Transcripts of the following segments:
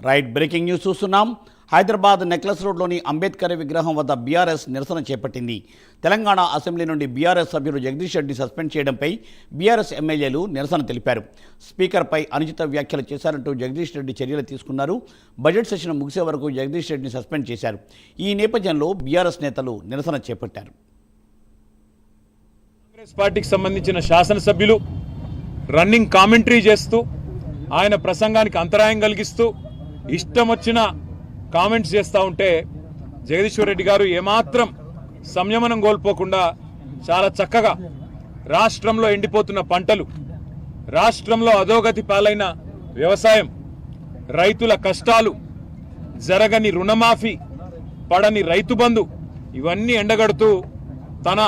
Right breaking news చూస్తున్నాం. Hyderabad necklace రోడ్లోని అంబేద్కర్ విగ్రహం వద్ద బీఆర్ఎస్ నిరసన చేపట్టింది. తెలంగాణ అసెంబ్లీ నుండి బీఆర్ఎస్ సభ్యులు జగదీష్ రెడ్డి సస్పెండ్ చేయడంపై బీఆర్ఎస్ ఎమ్మెల్యేలు నిరసన తెలిపారు. స్పీకర్పై అనుచిత వ్యాఖ్యలు చేశారంటూ జగదీష్ రెడ్డి చర్యలు తీసుకున్నారు. బడ్జెట్ సెషన్ ముగిసే వరకు జగదీష్ రెడ్డిని సస్పెండ్ చేశారు. ఈ నేపథ్యంలో బీఆర్ఎస్ నేతలు నిరసన చేపట్టారు. కాంగ్రెస్ పార్టీకి సంబంధించిన శాసనసభ్యులు రన్నింగ్ కామెంటరీ చేస్తూ ఆయన ప్రసంగానికి అంతరాయం కలిగిస్తూ ఇష్టం వచ్చిన కామెంట్స్ చేస్తూ ఉంటే జగదీశ్వర్ రెడ్డి గారు ఏమాత్రం సంయమనం కోల్పోకుండా చాలా చక్కగా రాష్ట్రంలో ఎండిపోతున్న పంటలు, రాష్ట్రంలో అధోగతి పాలైన వ్యవసాయం, రైతుల కష్టాలు, జరగని రుణమాఫీ, పడని రైతు బంధు ఇవన్నీ ఎండగడుతూ తన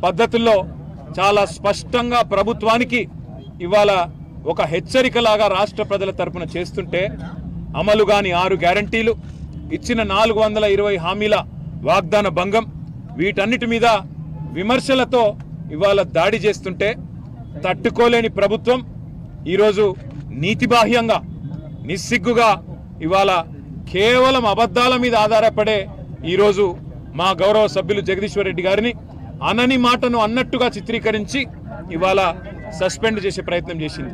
పద్ధతుల్లో చాలా స్పష్టంగా ప్రభుత్వానికి ఇవాళ ఒక హెచ్చరికలాగా రాష్ట్ర ప్రజల తరపున చేస్తుంటే అమలు కాని 6 గ్యారంటీలు, ఇచ్చిన 420 హామీల వాగ్దాన భంగం, వీటన్నిటి మీద విమర్శలతో ఇవాళ దాడి చేస్తుంటే తట్టుకోలేని ప్రభుత్వం ఈరోజు నీతిబాహ్యంగా నిస్సిగ్గుగా ఇవాళ కేవలం అబద్ధాల మీద ఆధారపడే ఈరోజు మా గౌరవ సభ్యులు జగదీశ్వర్ రెడ్డి గారిని అనని మాటను అన్నట్టుగా చిత్రీకరించి ఇవాళ సస్పెండ్ చేసే ప్రయత్నం చేసింది.